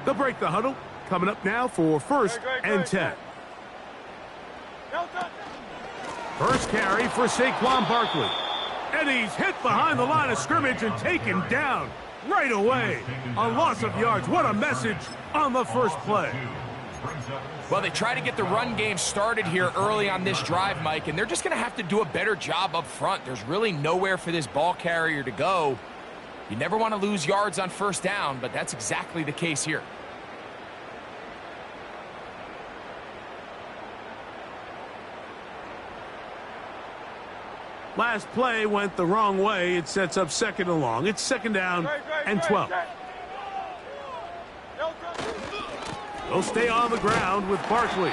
They'll break the huddle. Coming up now for first and 10. First carry for Saquon Barkley. And he's hit behind the line of scrimmage and taken down right away. A loss of yards. What a message on the first play. Well, they try to get the run game started here early on this drive, Mike, and they're just going to have to do a better job up front. There's really nowhere for this ball carrier to go. You never want to lose yards on first down, but that's exactly the case here. Last play went the wrong way. It sets up second and long. It's second down and 12. They'll stay on the ground with Barkley.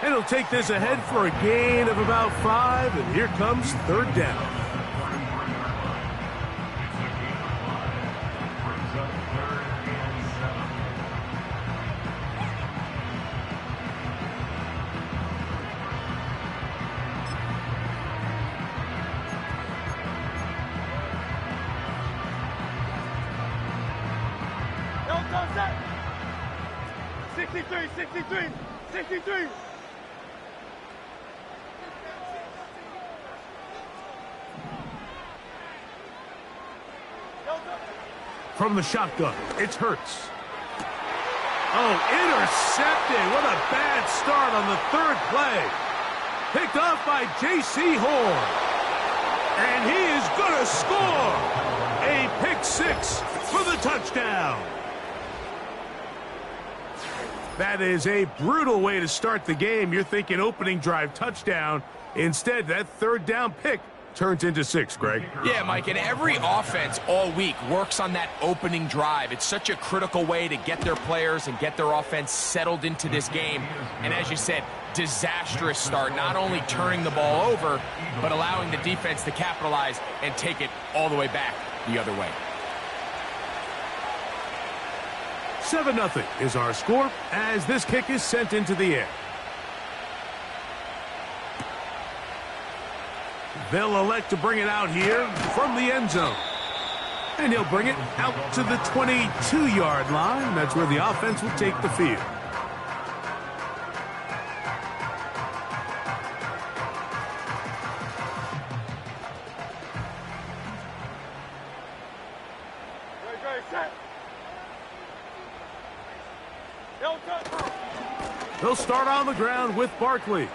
And he'll take this ahead for a gain of about 5. And here comes third down. From the shotgun, it's Hurts. Oh, intercepted. What a bad start on the third play. Picked off by J.C. Horn. And he is going to score. A pick 6 for the touchdown. That is a brutal way to start the game. You're thinking opening drive touchdown. Instead, that third down pick turns into 6, Greg. Yeah, Mike, and every offense all week works on that opening drive. It's such a critical way to get their players and get their offense settled into this game. And as you said, disastrous start, not only turning the ball over, but allowing the defense to capitalize and take it all the way back the other way. 7-0 is our score as this kick is sent into the air. They'll elect to bring it out here from the end zone. And he'll bring it out to the 22-yard line. That's where the offense will take the field. They'll start on the ground with Barkley.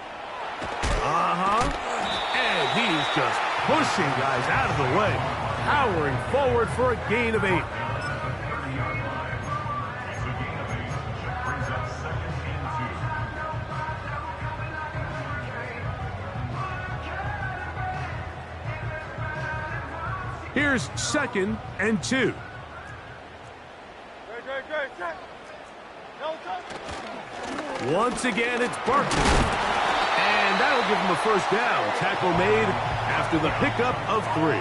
And he's just pushing guys out of the way, powering forward for a gain of 8. Here's second and 2. Once again, it's Barkley. And that'll give him a first down. Tackle made after the pickup of 3.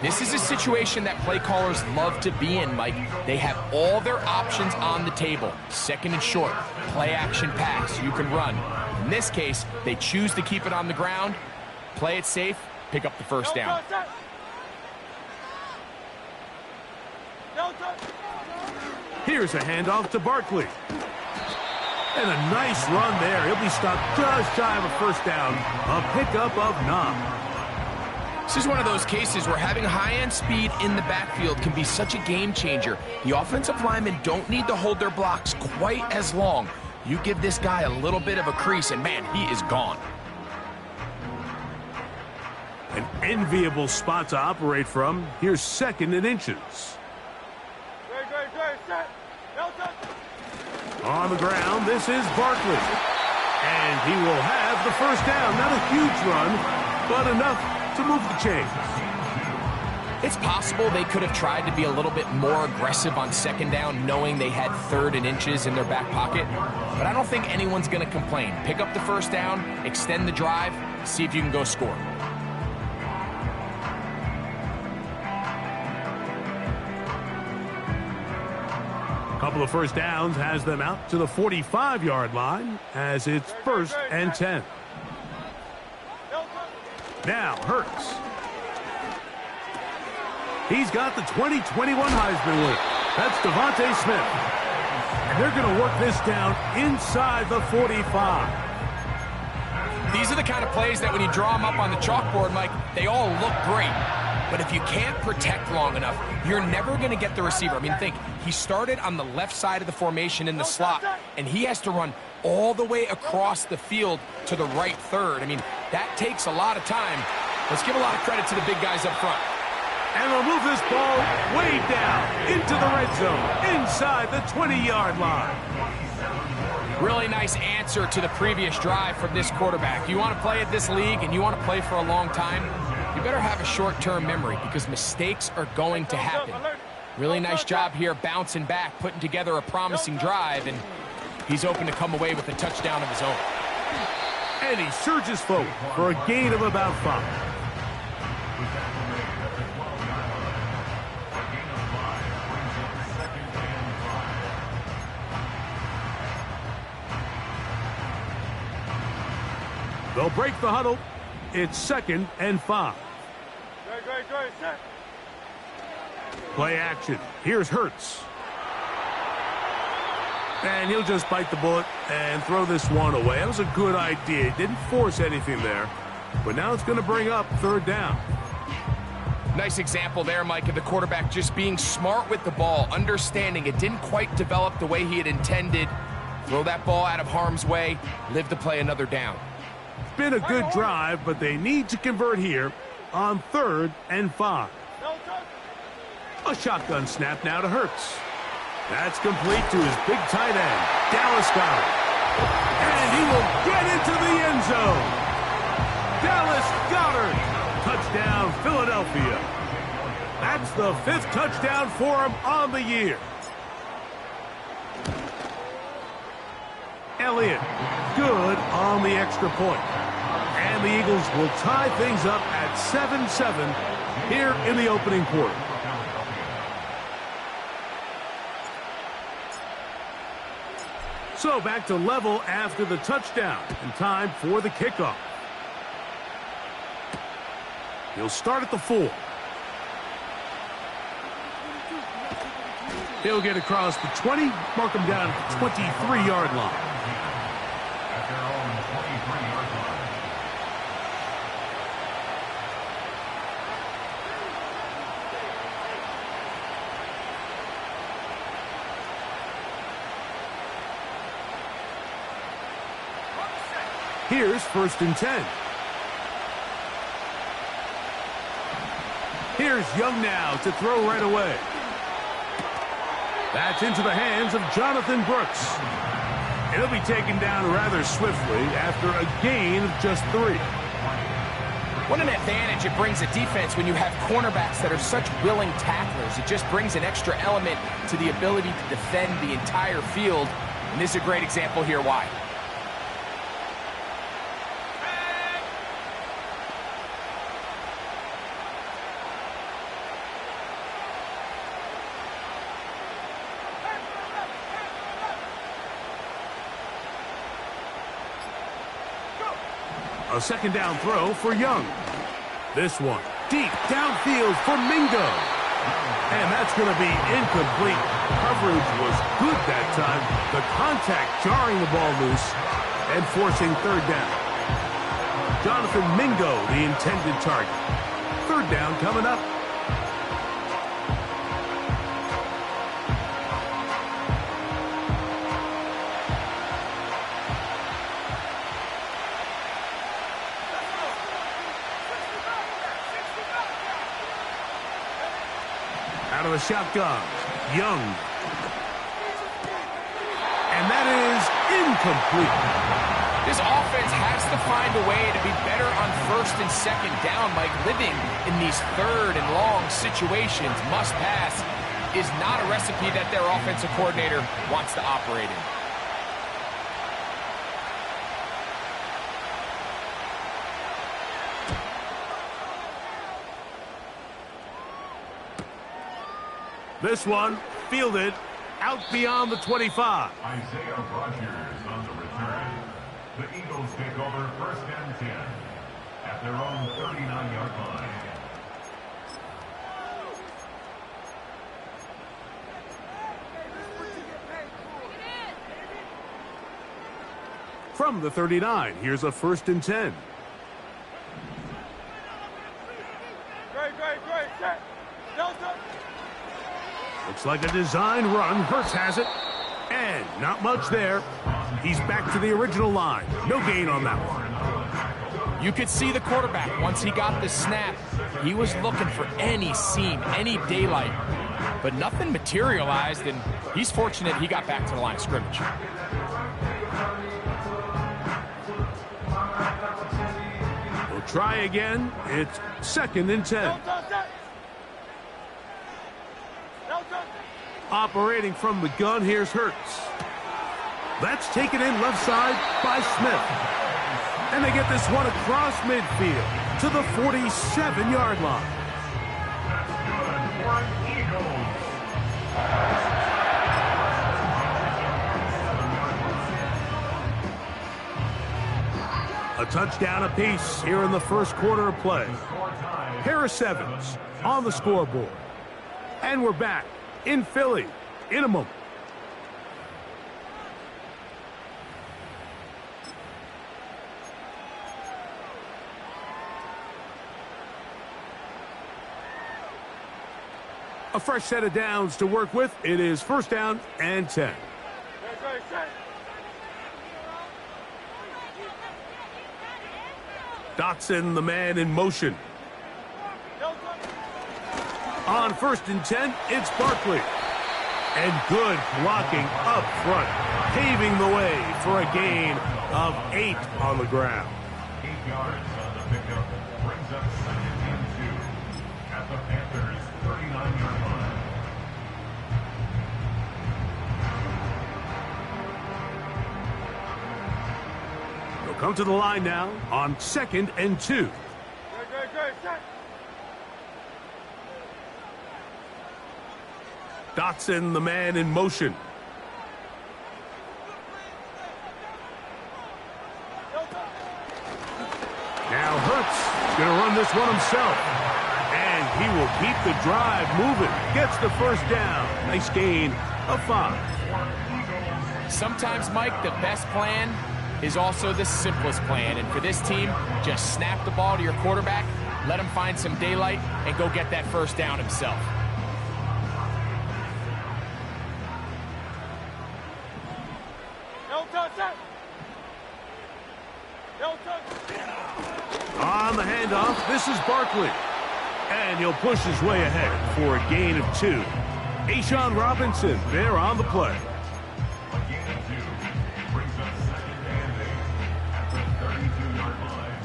This is a situation that play callers love to be in, Mike. They have all their options on the table. Second and short, play action pass, you can run. In this case, they choose to keep it on the ground, play it safe, pick up the first down. Here's a handoff to Barkley. And a nice run there. He'll be stopped just shy of a first down. A pickup of 9. This is one of those cases where having high-end speed in the backfield can be such a game changer. The offensive linemen don't need to hold their blocks quite as long. You give this guy a little bit of a crease, and man, he is gone. An enviable spot to operate from. Here's second and inches. On the ground, this is Barkley. And he will have the first down. Not a huge run, but enough to move the chains. It's possible they could have tried to be a little bit more aggressive on second down, knowing they had third and inches in their back pocket. But I don't think anyone's going to complain. Pick up the first down, extend the drive, see if you can go score. Couple of first downs has them out to the 45-yard line as it's first and 10. Now Hurts. He's got the 2021 Heisman winner. That's Devontae Smith. And they're going to work this down inside the 45. These are the kind of plays that when you draw them up on the chalkboard, Mike, they all look great. But if you can't protect long enough, you're never going to get the receiver. I mean, think, he started on the left side of the formation in the slot, and he has to run all the way across the field to the right third. I mean, that takes a lot of time. Let's give a lot of credit to the big guys up front. And we'll move this ball way down into the red zone, inside the 20-yard line. Really nice answer to the previous drive from this quarterback. You want to play at this league and you want to play for a long time, you better have a short-term memory because mistakes are going to happen. Really nice job here bouncing back, putting together a promising drive, and he's open to come away with a touchdown of his own. And he surges forward for a gain of about 5. They'll break the huddle. It's 2nd and 5. Play action. Here's Hurts. And he'll just bite the bullet and throw this one away. That was a good idea. Didn't force anything there. But now it's going to bring up 3rd down. Nice example there, Mike, of the quarterback just being smart with the ball, understanding it didn't quite develop the way he had intended. Throw that ball out of harm's way, live to play another down. It's been a good drive, but they need to convert here on 3rd and 5. A shotgun snap now to Hurts. That's complete to his big tight end, Dallas Goedert. And he will get into the end zone. Dallas Goedert. Touchdown, Philadelphia. That's the 5th touchdown for him on the year. Elliott, good on the extra point. And the Eagles will tie things up at 7-7 here in the opening quarter. So back to level after the touchdown, and time for the kickoff. He'll start at the 4. He'll get across the 20, mark him down at the 23-yard line. Here's 1st and 10. Here's Young now to throw right away. That's into the hands of Jonathan Brooks. It'll be taken down rather swiftly after a gain of just 3. What an advantage it brings a defense when you have cornerbacks that are such willing tacklers. It just brings an extra element to the ability to defend the entire field. And this is a great example here why. A 2nd down throw for Young. This one deep downfield for Mingo. And that's going to be incomplete. Coverage was good that time. The contact jarring the ball loose and forcing 3rd down. Jonathan Mingo, the intended target. 3rd down coming up. Out of the shotgun, Young. And that is incomplete. This offense has to find a way to be better on 1st and 2nd down. Like living in these 3rd and long situations, must pass, is not a recipe that their offensive coordinator wants to operate in. This one fielded out beyond the 25. Isaiah Rodgers on the return. The Eagles take over 1st and 10 at their own 39-yard line. From the 39, here's a 1st and 10. Great. Looks like a design run. Hurts has it. And not much there. He's back to the original line. No gain on that one. You could see the quarterback, once he got the snap, he was looking for any seam, any daylight. But nothing materialized, and he's fortunate he got back to the line of scrimmage. We'll try again. It's 2nd and 10. Operating from the gun, here's Hurts. That's taken in left side by Smith. And they get this one across midfield to the 47-yard line. A touchdown apiece here in the first quarter of play. Harris Evans on the scoreboard. And we're back in Philly in a moment. A fresh set of downs to work with. It is 1st down and 10. Dotson, the man in motion. On 1st and 10, it's Barkley. And good blocking up front, paving the way for a gain of 8 on the ground. 8 yards on the pickup brings up 2nd and 2 at the Panthers' 39-yard line. They'll come to the line now on 2nd and 2. Dotson, the man in motion. Now Hurts is going to run this one himself. And he will keep the drive moving. Gets the 1st down. Nice gain of 5. Sometimes, Mike, the best plan is also the simplest plan. And for this team, just snap the ball to your quarterback, let him find some daylight, and go get that 1st down himself. On the handoff, this is Barkley. And he'll push his way ahead for a gain of 2. Ashawn Robinson there on the play. A gain of 2 brings up 2nd and 8 at the 32-yard line.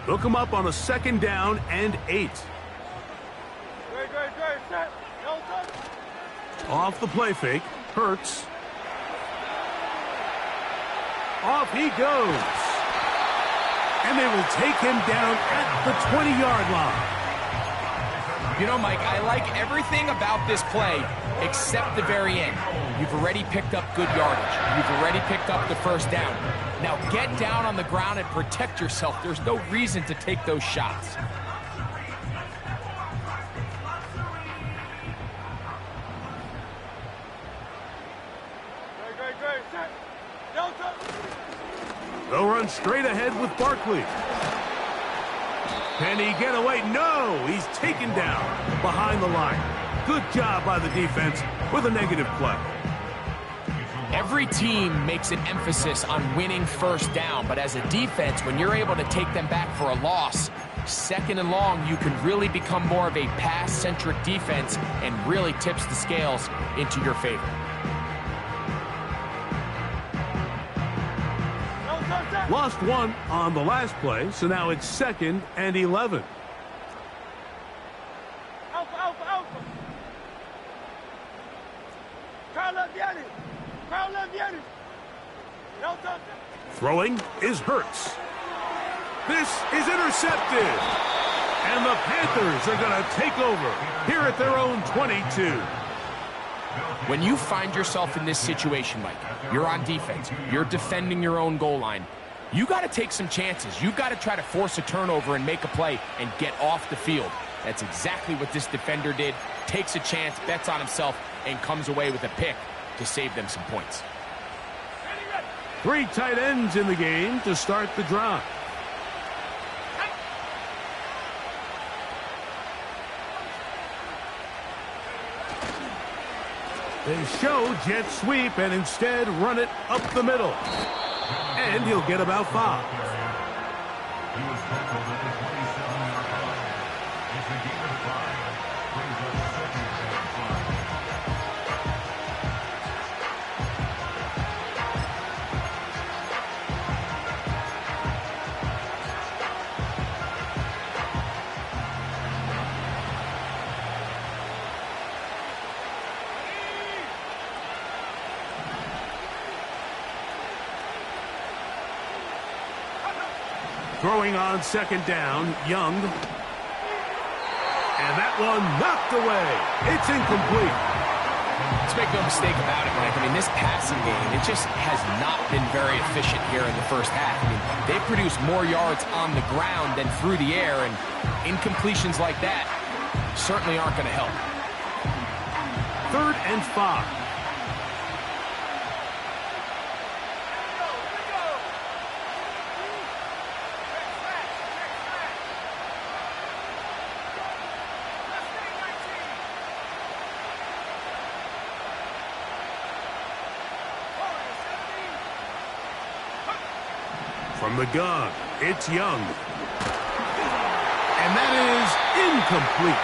They'll come up on a 2nd down and 8. Off the play fake, Hurts. Off he goes. And they will take him down at the 20-yard line. You know, Mike, I like everything about this play except the very end. You've already picked up good yardage. You've already picked up the 1st down. Now get down on the ground and protect yourself. There's no reason to take those shots. They'll run straight ahead with Barkley. Can he get away? No, he's taken down behind the line. Good job by the defense with a negative play. Every team makes an emphasis on winning 1st down, but as a defense, when you're able to take them back for a loss, 2nd and long, you can really become more of a pass-centric defense and really tips the scales into your favor. Lost 1 on the last play, so now it's 2nd and 11. Throwing is Hurts. This is intercepted. And the Panthers are going to take over here at their own 22. When you find yourself in this situation, Mike, you're on defense, you're defending your own goal line, you got to take some chances. You've got to try to force a turnover and make a play and get off the field. That's exactly what this defender did. Takes a chance, bets on himself, and comes away with a pick to save them some points. Three tight ends in the game to start the drive. They show jet sweep and instead run it up the middle. And he'll get about 5. He was tackled at the 27-yard line. It's a gain of 5. Brings up second and 5. Throwing on second down, Young. And that one knocked away. It's incomplete. Let's make no mistake about it, Mike. I mean, this passing game, it just has not been very efficient here in the first half. I mean, they've produced more yards on the ground than through the air, and incompletions like that certainly aren't going to help. 3rd and 5. From the gun, it's Young. And that is incomplete.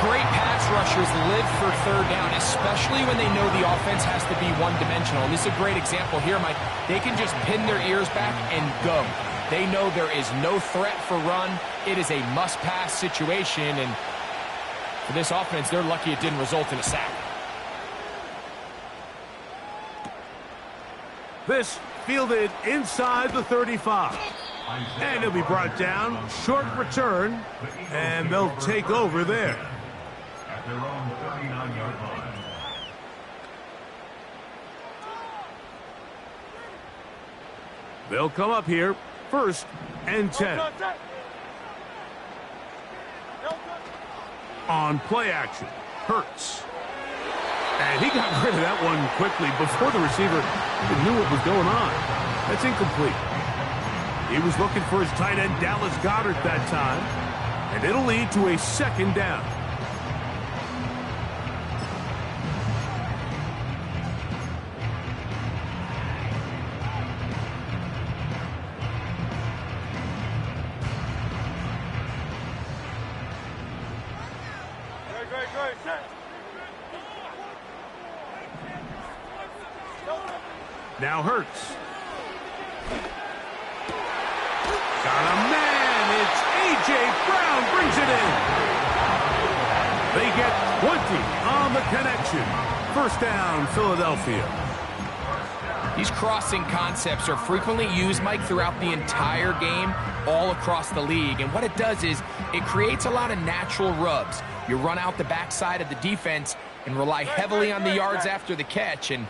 Great pass rushers live for 3rd down, especially when they know the offense has to be one-dimensional. And this is a great example here, Mike. They can just pin their ears back and go. They know there is no threat for run. It is a must-pass situation, and for this offense, they're lucky it didn't result in a sack. This fielded inside the 35. And he'll be brought down. Short return. And they'll take over there. At their own 39-yard line. They'll come up here. 1st and 10. On play action, Hurts. And he got rid of that one quickly before the receiver even knew what was going on. That's incomplete. He was looking for his tight end, Dallas Goedert, that time. And it'll lead to a 2nd down. Now Hurts. Got a man. It's A.J. Brown brings it in. They get 20 on the connection. 1st down, Philadelphia. These crossing concepts are frequently used, Mike, throughout the entire game, all across the league. And what it does is it creates a lot of natural rubs. You run out the backside of the defense and rely heavily on the yards after the catch, and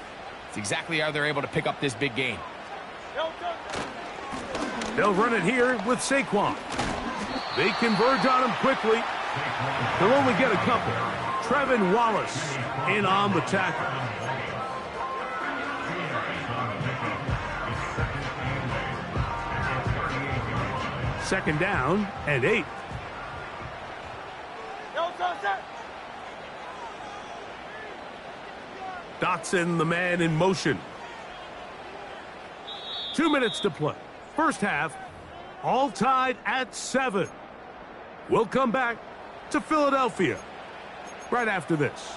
it's exactly how they're able to pick up this big gain. They'll run it here with Saquon. They converge on him quickly. They'll only get a couple. Trevin Wallace in on the tackle. Second down and 8. Dotson, the man in motion. 2 minutes to play. First half, all tied at 7. We'll come back to Philadelphia right after this.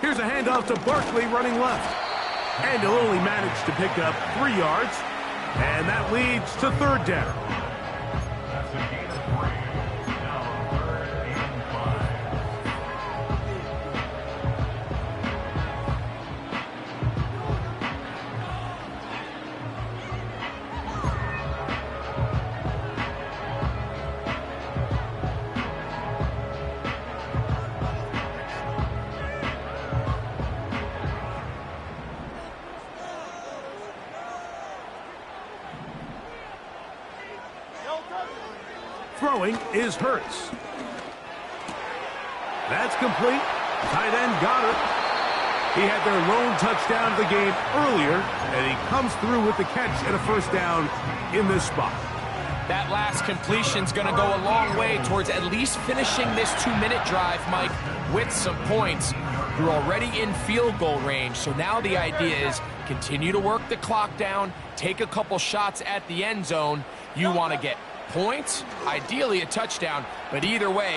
Here's a handoff to Barkley running left. And he'll only manage to pick up 3 yards. And that leads to 3rd down. That's a gain of 3. Now 3rd and 5. Throwing is Hurts. That's complete. Tight end got it. He had their lone touchdown of the game earlier, and he comes through with the catch and a first down in this spot. That last completion's going to go a long way towards at least finishing this 2-minute drive, Mike, with some points. You're already in field goal range, so now the idea is continue to work the clock down, take a couple shots at the end zone. You want to get points, ideally a touchdown, but either way,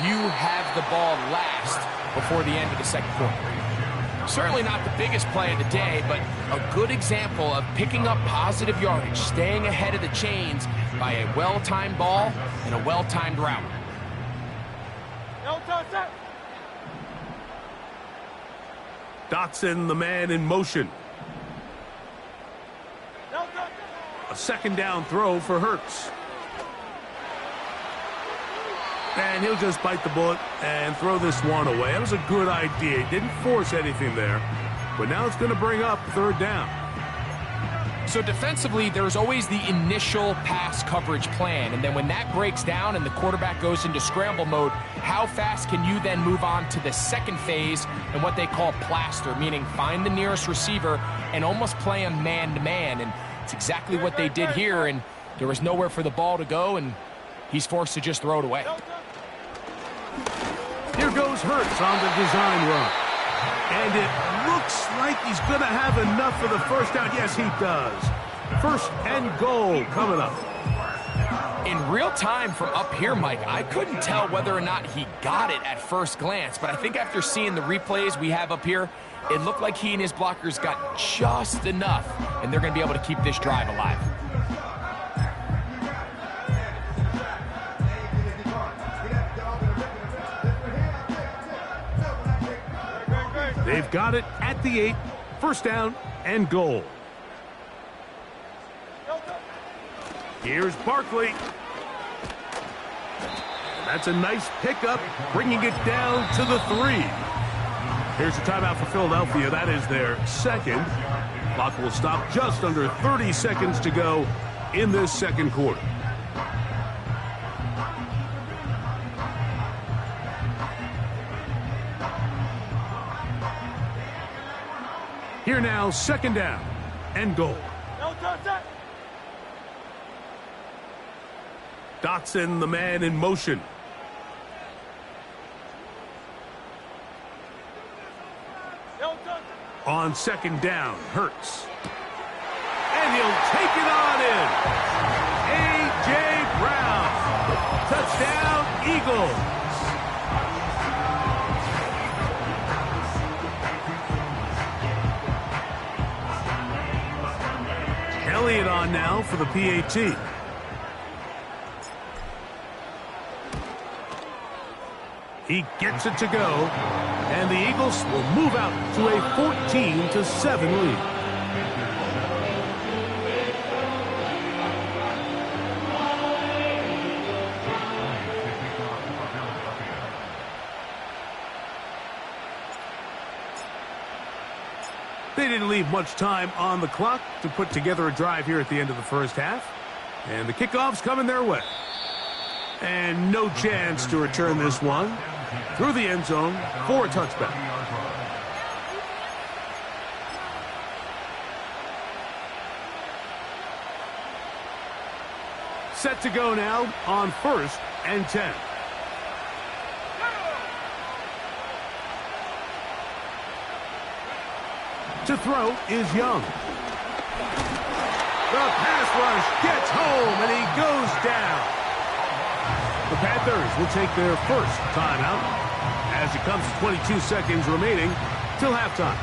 you have the ball last before the end of the second quarter. Certainly not the biggest play of the day, but a good example of picking up positive yardage, staying ahead of the chains by a well-timed ball and a well-timed route. Dotson, the man in motion. A second down throw for Hurts. And he'll just bite the bullet and throw this one away. That was a good idea. He didn't force anything there. But now it's going to bring up third down. So defensively, there's always the initial pass coverage plan. And then when that breaks down and the quarterback goes into scramble mode, how fast can you then move on to the second phase and what they call plaster, meaning find the nearest receiver and almost play him man-to-man. And it's exactly what they did here. And there was nowhere for the ball to go, and he's forced to just throw it away. Here goes Hurts on the design run. And it looks like he's going to have enough for the first down. Yes, he does. First and goal coming up. In real time from up here, Mike, I couldn't tell whether or not he got it at first glance, but I think after seeing the replays we have up here, it looked like he and his blockers got just enough, and they're going to be able to keep this drive alive. They've got it at the 8. First down and goal. Here's Barkley. That's a nice pickup, bringing it down to the 3. Here's a timeout for Philadelphia. That is their second. Clock will stop just under 30 seconds to go in this second quarter. Here now, second down and goal. Dotson, the man in motion. On second down, Hurts. And he'll take it on in. A.J. Brown. Touchdown, Eagles. Elliott on now for the PAT. He gets it to go, and the Eagles will move out to a 14-7 lead. They didn't leave much time on the clock to put together a drive here at the end of the first half. And the kickoff's coming their way. And no chance to return this one through the end zone for a touchback. Set to go now on 1st and 10. To throw is Young. The pass rush gets home, and he goes down. The Panthers will take their first timeout as it comes to 22 seconds remaining till halftime.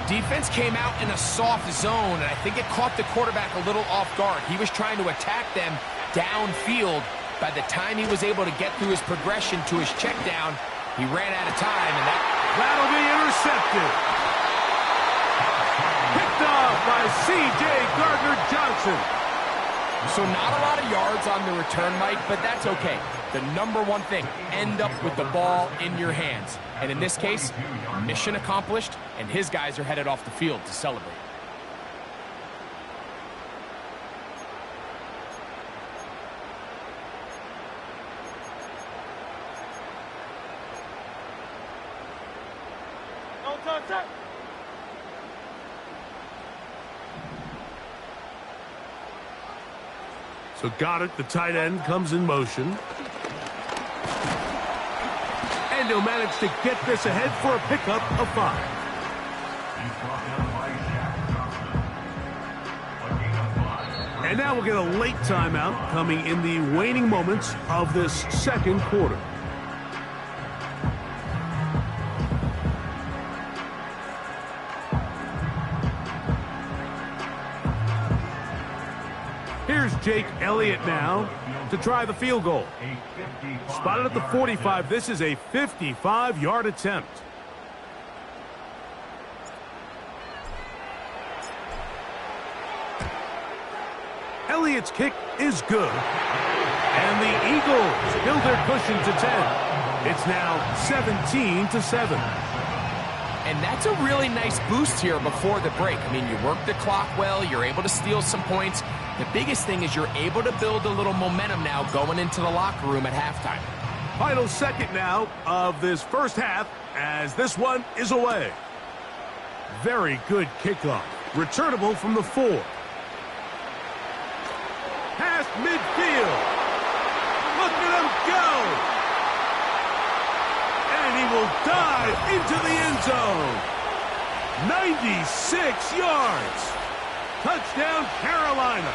Defense came out in a soft zone, and I think it caught the quarterback a little off guard. He was trying to attack them downfield. By the time he was able to get through his progression to his check down, he ran out of time, and that'll be intercepted. Picked off by C.J. Gardner-Johnson. So not a lot of yards on the return, Mike, but that's okay. The number one thing, end up with the ball in your hands. And in this case, mission accomplished, and his guys are headed off the field to celebrate. So got it. The tight end comes in motion. And he'll manage to get this ahead for a pickup of 5. And now we'll get a late timeout coming in the waning moments of this second quarter. Here's Jake Elliott now to try the field goal. Spotted at the 45. This is a 55-yard attempt. Elliott's kick is good. And the Eagles build their cushion to 10. It's now 17-7. And that's a really nice boost here before the break. I mean, you work the clock well, you're able to steal some points. The biggest thing is you're able to build a little momentum now going into the locker room at halftime. Final second now of this first half as this one is away. Very good kickoff. Returnable from the 4. Past midfield. Look at him go. And he will dive into the end zone. 96 yards. Touchdown, Carolina.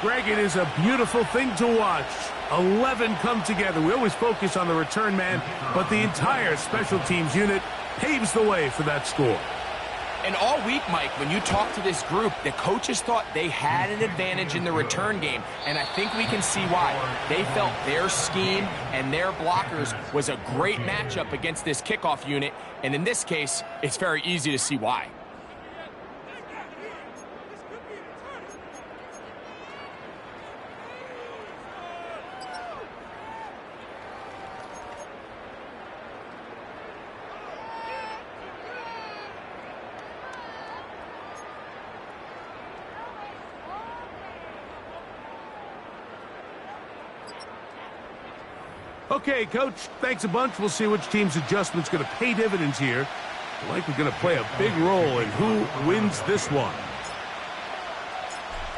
Greg, it is a beautiful thing to watch. 11 come together. We always focus on the return man, but the entire special teams unit paves the way for that score. And all week, Mike, when you talk to this group, the coaches thought they had an advantage in the return game, and I think we can see why. They felt their scheme and their blockers was a great matchup against this kickoff unit, and in this case, it's very easy to see why. Okay, Coach, thanks a bunch. We'll see which team's adjustment's going to pay dividends here. Likely going to play a big role in who wins this one.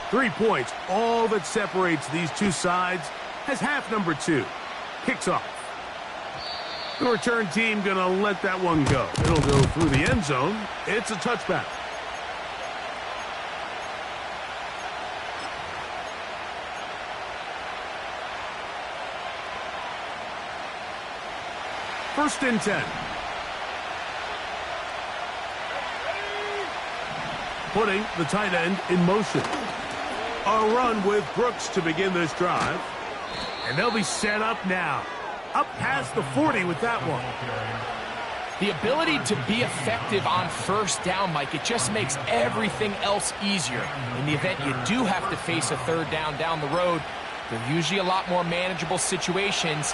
3 points, all that separates these two sides, as half number 2 kicks off. The return team going to let that one go. It'll go through the end zone. It's a touchback. First and 10. Putting the tight end in motion. A run with Brooks to begin this drive. And they'll be set up now. Up past the 40 with that one. The ability to be effective on first down, Mike, it just makes everything else easier. In the event you do have to face a third down the road, they're usually a lot more manageable situations,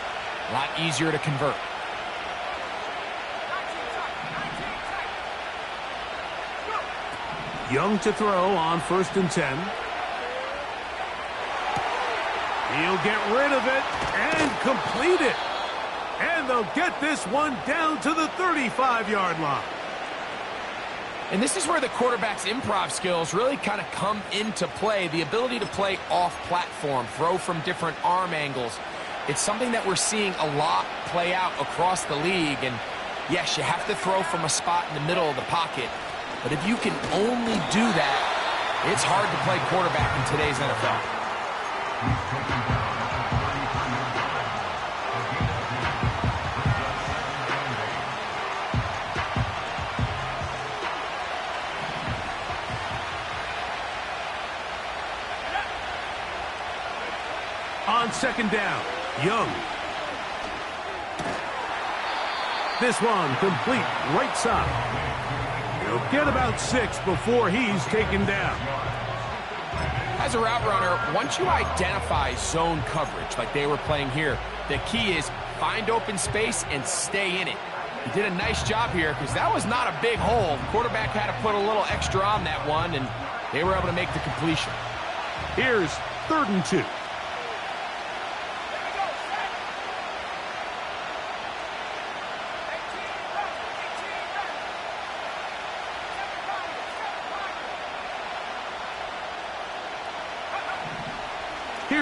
a lot easier to convert. Young to throw on first and 10. He'll get rid of it and complete it. And they'll get this one down to the 35-yard line. And this is where the quarterback's improv skills really kind of come into play. The ability to play off-platform, throw from different arm angles. It's something that we're seeing a lot play out across the league. And yes, you have to throw from a spot in the middle of the pocket. But if you can only do that, it's hard to play quarterback in today's NFL. On second down, Young. This one complete right side. He'll get about 6 before he's taken down. As a route runner, once you identify zone coverage like they were playing here, the key is find open space and stay in it. He did a nice job here because that was not a big hole. The quarterback had to put a little extra on that one, and they were able to make the completion. Here's 3rd and 2.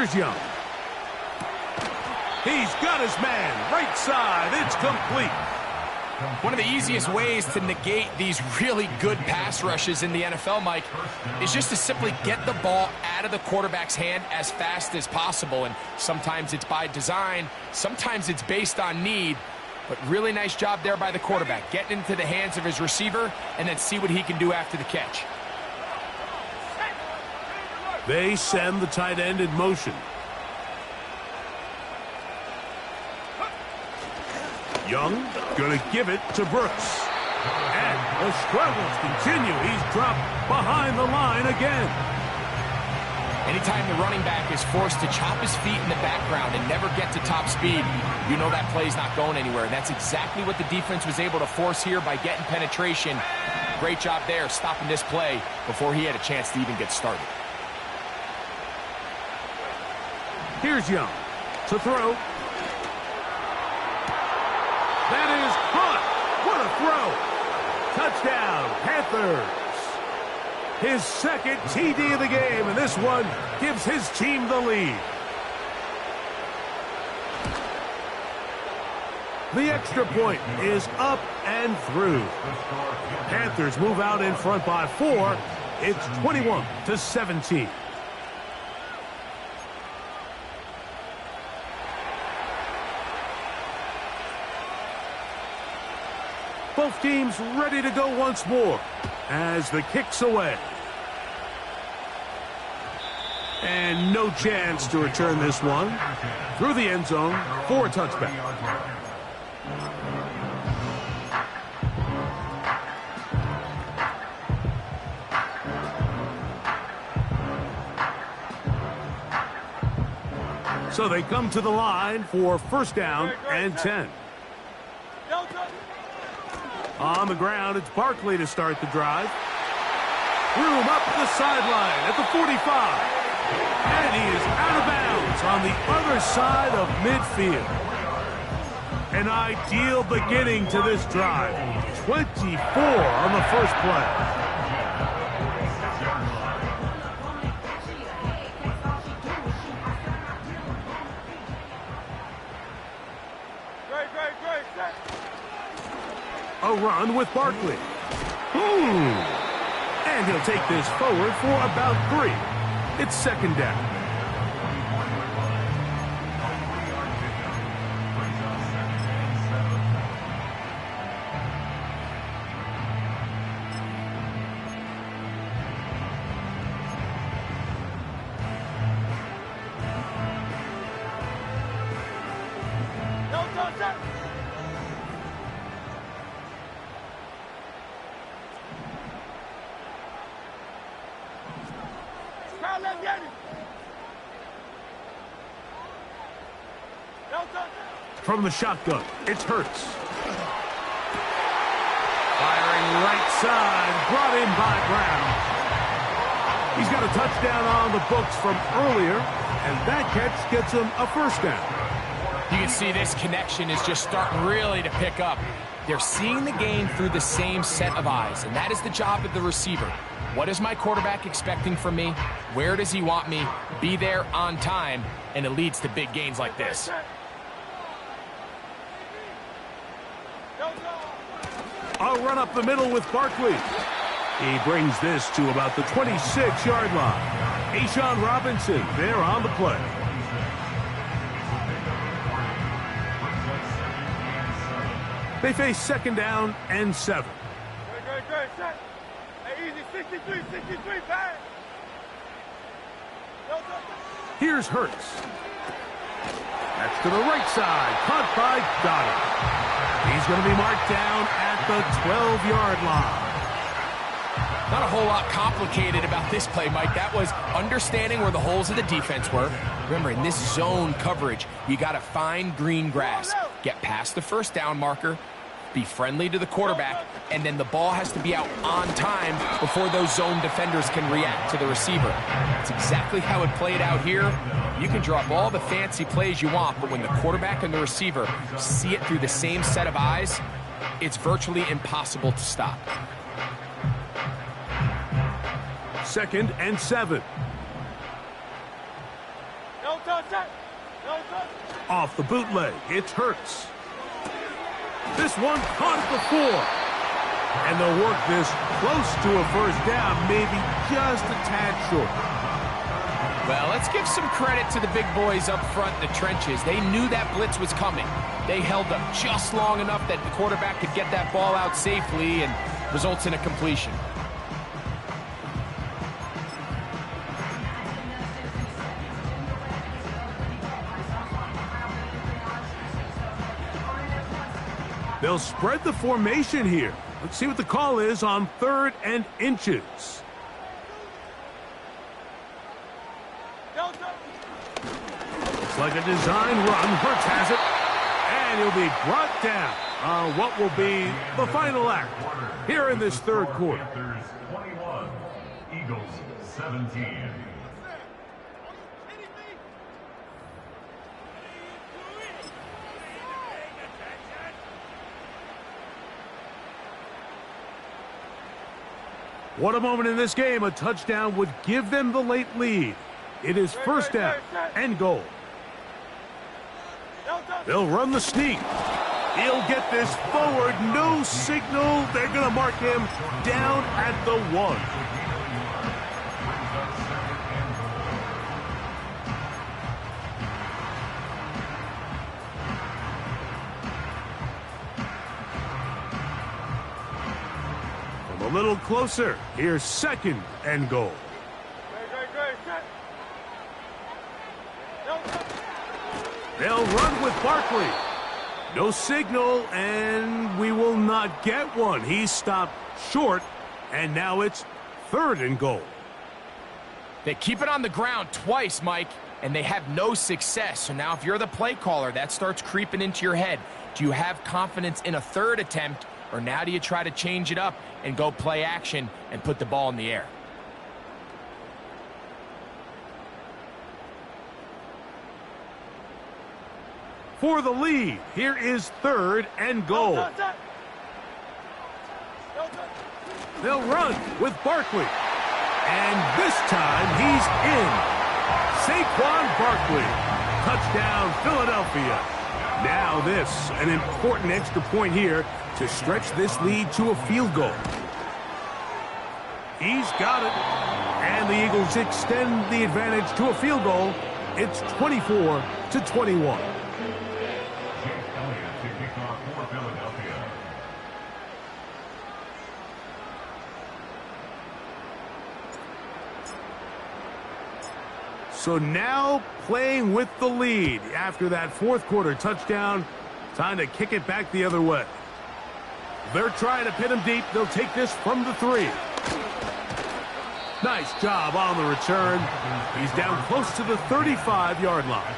Here's Young. He's got his man. Right side. It's complete. One of the easiest ways to negate these really good pass rushes in the NFL, Mike, is just to simply get the ball out of the quarterback's hand as fast as possible. And sometimes it's by design, sometimes it's based on need. But really nice job there by the quarterback, getting into the hands of his receiver and then see what he can do after the catch. They send the tight end in motion. Young going to give it to Brooks. And the struggles continue. He's dropped behind the line again. Anytime the running back is forced to chop his feet in the background and never get to top speed, you know that play's not going anywhere. And that's exactly what the defense was able to force here by getting penetration. Great job there, stopping this play before he had a chance to even get started. Here's Young to throw. That is caught. What a throw. Touchdown, Panthers. His second TD of the game, and this one gives his team the lead. The extra point is up and through. Panthers move out in front by 4. It's 21-17. Both teams ready to go once more as the kick's away. And no chance to return this one. Through the end zone for a touchback. So they come to the line for first down and 10. On the ground, it's Barkley to start the drive. Room up the sideline at the 45. And he is out of bounds on the other side of midfield. An ideal beginning to this drive. 24 on the first play. A run with Barkley. And he'll take this forward for about 3. It's second down. From the shotgun, it's Hurts. Firing right side, brought in by Brown. He's got a touchdown on the books from earlier, and that catch gets him a first down. You can see this connection is just starting really to pick up. They're seeing the game through the same set of eyes, and that is the job of the receiver. What is my quarterback expecting from me? Where does he want me? Be there on time, and it leads to big gains like this. A run up the middle with Barkley. He brings this to about the 26-yard line. A'Shawn Robinson there on the play. They face second down and 7. Great. Hey, easy, 63, bang. Here's Hurts. That's to the right side. Caught by Goddard. He's going to be marked down at the 12-yard line. Not a whole lot complicated about this play, Mike. That was understanding where the holes of the defense were. Remember, in this zone coverage, you got to find green grass. Get past the first down marker, be friendly to the quarterback, and then the ball has to be out on time before those zone defenders can react to the receiver. That's exactly how it played out here. You can draw up all the fancy plays you want, but when the quarterback and the receiver see it through the same set of eyes, it's virtually impossible to stop. Second and 7. touch that. Don't touch. Off the bootleg, it's Hurts. This one caught at the 4. And they'll work this close to a first down, maybe just a tad short. Well, let's give some credit to the big boys up front in the trenches. They knew that blitz was coming. They held up just long enough that the quarterback could get that ball out safely and results in a completion. They'll spread the formation here. Let's see what the call is on 3rd and inches. Looks like a design run. Hurts has it. And he'll be brought down on what will be the final act here in this 3rd quarter. Panthers 21, Eagles 17. What a moment in this game. A touchdown would give them the late lead. It is first down and goal. They'll run the sneak. He'll get this forward. No signal. They're going to mark him down at the 1. A little closer. Here's 2nd and goal. They'll run with Barkley. No signal, and we will not get one. He's stopped short, and now it's 3rd and goal. They keep it on the ground twice, Mike, and they have no success. So now if you're the play caller, that starts creeping into your head. Do you have confidence in a 3rd attempt, or now do you try to change it up and go play action and put the ball in the air? For the lead, here is 3rd and goal. They'll run with Barkley. And this time he's in. Saquon Barkley. Touchdown, Philadelphia. Now this, an important extra point here to stretch this lead to a field goal. He's got it. And the Eagles extend the advantage to a field goal. It's 24-21. So now playing with the lead after that 4th quarter touchdown. Time to kick it back the other way. They're trying to pin him deep. They'll take this from the 3. Nice job on the return. He's down close to the 35-yard line.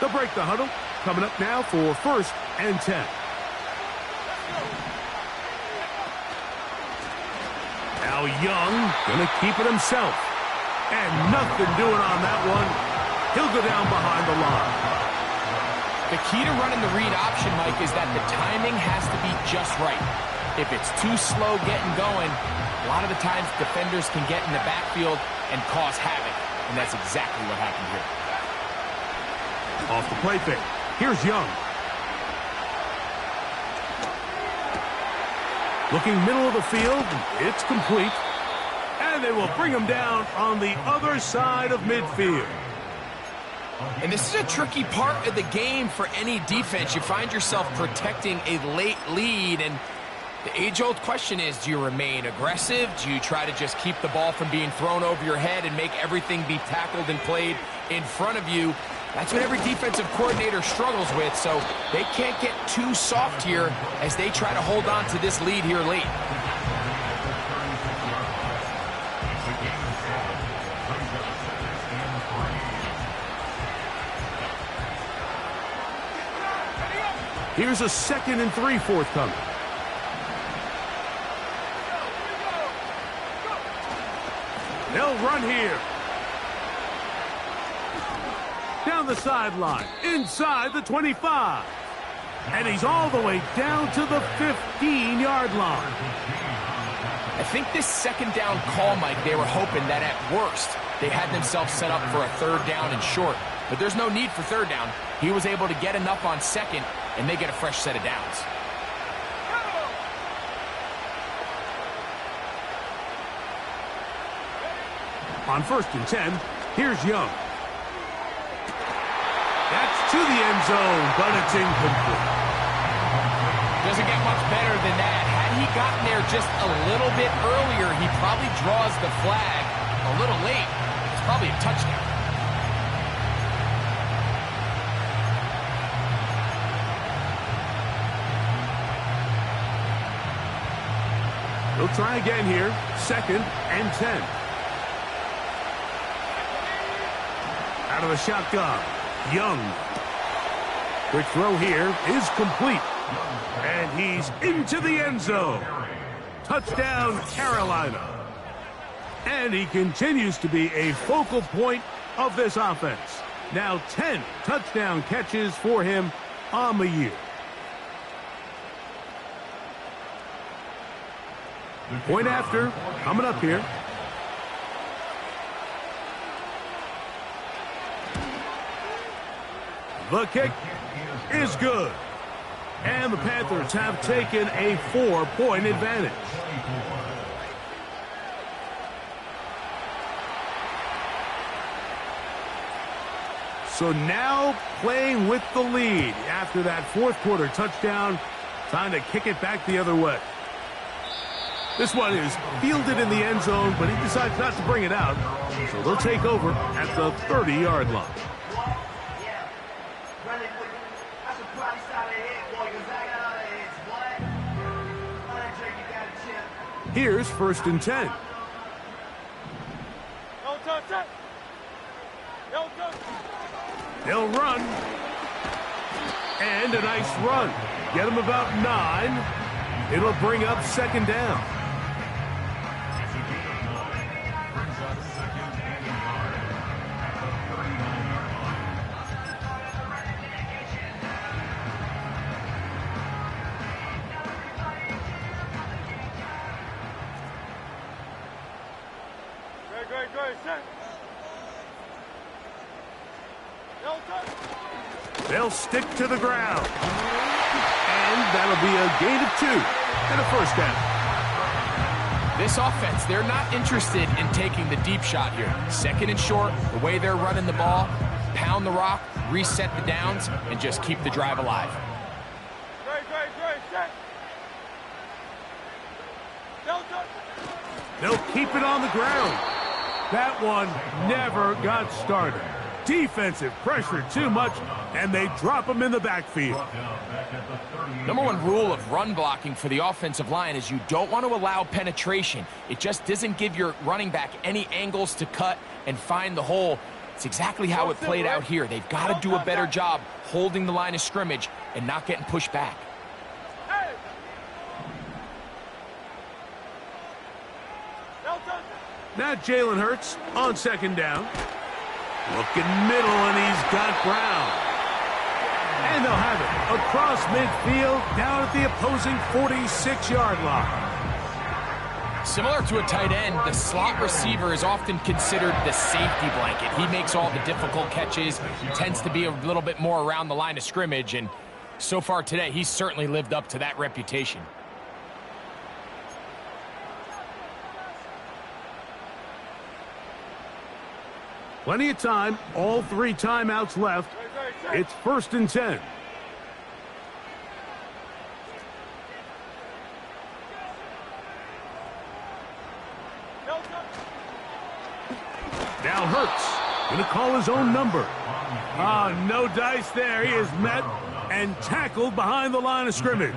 They'll break the huddle. Coming up now for 1st and 10. Now Young gonna keep it himself. And nothing doing on that one. He'll go down behind the line. The key to running the read option, Mike, is that the timing has to be just right. If it's too slow getting going, a lot of the times defenders can get in the backfield and cause havoc. And that's exactly what happened here. Off the play fake. Here's Young. Looking middle of the field. It's complete. And they will bring him down on the other side of midfield. And this is a tricky part of the game for any defense. You find yourself protecting a late lead, and the age-old question is, do you remain aggressive? Do you try to just keep the ball from being thrown over your head and make everything be tackled and played in front of you? That's what every defensive coordinator struggles with, so they can't get too soft here as they try to hold on to this lead here late. Here's a 2nd and 3 forthcoming. They'll run here. Down the sideline, inside the 25. And he's all the way down to the 15-yard line. I think this second down call, Mike, they were hoping that at worst they had themselves set up for a third down and short. But there's no need for third down. He was able to get enough on second, and they get a fresh set of downs. On 1st and 10, here's Young. That's to the end zone, but it's incomplete. Doesn't get much better than that. Had he gotten there just a little bit earlier, he probably draws the flag a little late. It's probably a touchdown. They'll try again here. 2nd and 10. Out of the shotgun. Young. Quick throw here is complete. And he's into the end zone. Touchdown, Carolina. And he continues to be a focal point of this offense. Now 10 touchdown catches for him on the year. Point after, coming up here. The kick is good. And the Panthers have taken a 4-point advantage. So now playing with the lead after that fourth quarter touchdown, trying to kick it back the other way. This one is fielded in the end zone, but he decides not to bring it out. So they'll take over at the 30-yard line. Here's 1st and 10. They'll run. And a nice run. Get him about 9. It'll bring up 2nd down. They'll stick to the ground. And that'll be a gain of 2 and a 1st down. This offense, they're not interested in taking the deep shot here. 2nd and short, the way they're running the ball, pound the rock, reset the downs, and just keep the drive alive. They'll keep it on the ground. That one never got started. Defensive pressure too much, and they drop him in the backfield. Number one rule of run blocking for the offensive line is you don't want to allow penetration. It just doesn't give your running back any angles to cut and find the hole. It's exactly how it played out here. They've got to do a better job holding the line of scrimmage and not getting pushed back. Now Jalen Hurts on 2nd down. Looking middle, and he's got Brown. And they'll have it across midfield, down at the opposing 46-yard line. Similar to a tight end, the slot receiver is often considered the safety blanket. He makes all the difficult catches, tends to be a little bit more around the line of scrimmage, and so far today, he's certainly lived up to that reputation. Plenty of time, all 3 timeouts left. It's 1st and 10. Now Hurts, going to call his own number. No dice there. He is met and tackled behind the line of scrimmage.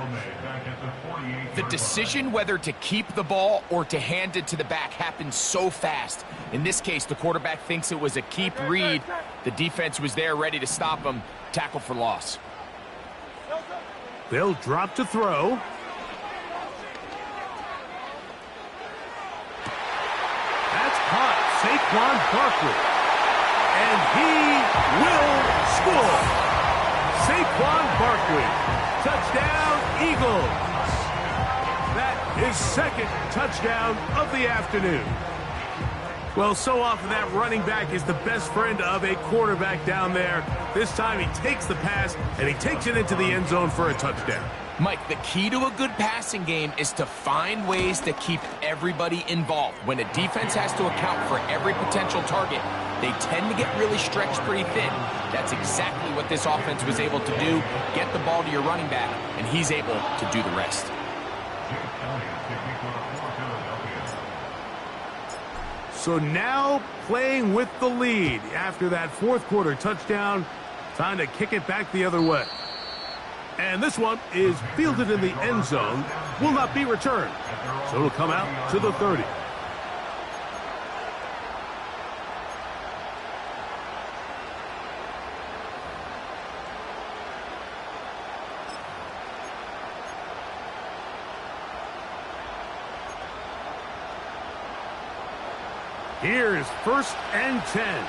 The decision whether to keep the ball or to hand it to the back happens so fast. In this case, the quarterback thinks it was a keep read. The defense was there ready to stop him. Tackle for loss. They'll drop to throw. That's caught Saquon Barkley. And he will score. Saquon Barkley. Touchdown, Eagles. That is second touchdown of the afternoon. Well, so often that running back is the best friend of a quarterback down there. This time he takes the pass, and he takes it into the end zone for a touchdown. Mike, the key to a good passing game is to find ways to keep everybody involved. When a defense has to account for every potential target, they tend to get really stretched pretty thin. That's exactly what this offense was able to do. Get the ball to your running back, and he's able to do the rest. So now playing with the lead after that fourth quarter touchdown, time to kick it back the other way. And this one is fielded in the end zone, will not be returned. So it'll come out to the 30. Here's 1st and 10.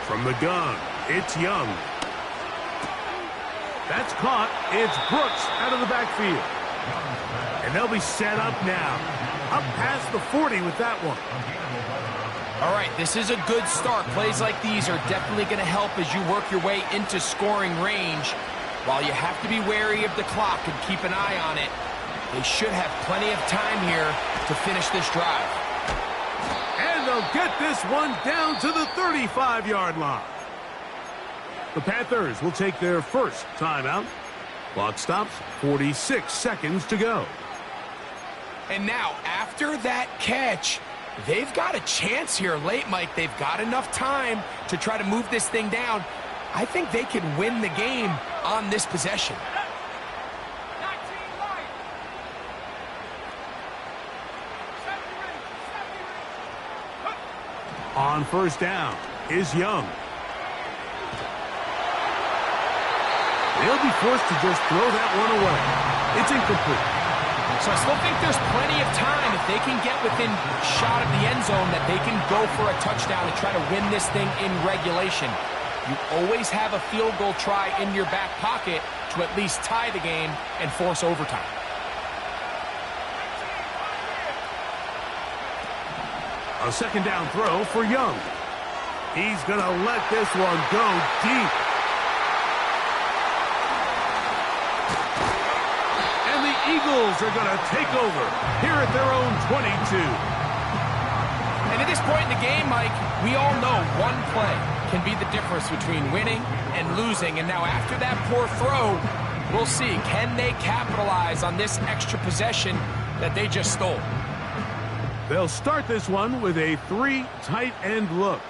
From the gun, it's Young. That's caught. It's Brooks out of the backfield. And they'll be set up now. Up past the 40 with that one. All right, this is a good start. Plays like these are definitely going to help as you work your way into scoring range. While you have to be wary of the clock and keep an eye on it, they should have plenty of time here to finish this drive. And they'll get this one down to the 35-yard line. The Panthers will take their first timeout. Clock stops, 46 seconds to go. And now, after that catch, they've got a chance here late, Mike. They've got enough time to try to move this thing down. I think they can win the game on this possession. On 1st down is Young. They'll be forced to just throw that one away. It's incomplete. So I still think there's plenty of time if they can get within shot of the end zone that they can go for a touchdown and try to win this thing in regulation. You always have a field goal try in your back pocket to at least tie the game and force overtime. A 2nd down throw for Young. He's going to let this one go deep. And the Eagles are going to take over here at their own 22. And at this point in the game, Mike, we all know one play can be the difference between winning and losing. And now after that poor throw, we'll see. Can they capitalize on this extra possession that they just stole? They'll start this one with a 3 tight end look.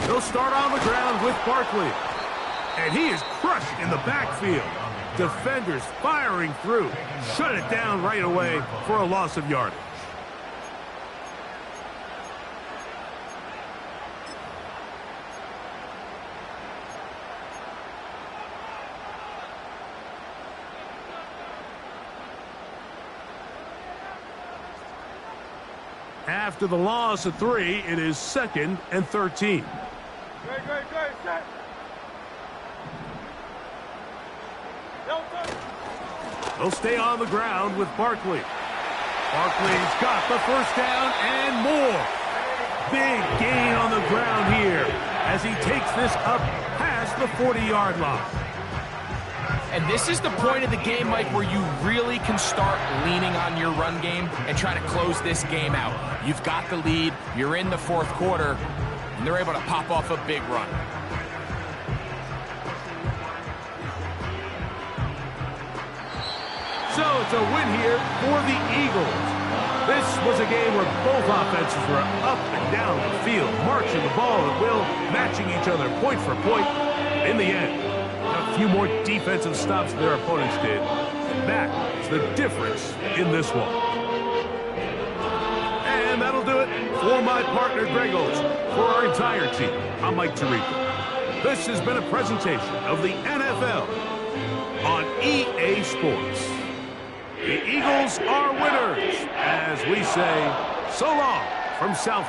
They'll start on the ground with Barkley. And he is crushed in the backfield. Defenders firing through. Shut it down right away for a loss of yardage. After the loss of 3, it is 2nd and 13. Great, set. They'll stay on the ground with Barkley. Barkley's got the 1st down and more. Big gain on the ground here as he takes this up past the 40-yard line. And this is the point of the game, Mike, where you really can start leaning on your run game and try to close this game out. You've got the lead, you're in the 4th quarter, and they're able to pop off a big run. So it's a win here for the Eagles. This was a game where both offenses were up and down the field, marching the ball at will, matching each other point for point. In the end, a few more defensive stops than their opponents did. And that is the difference in this one. And that'll do it for my partner, Greg Olson. For our entire team, I'm Mike Tirico. This has been a presentation of the NFL on EA Sports. The Eagles are winners, as we say, so long from South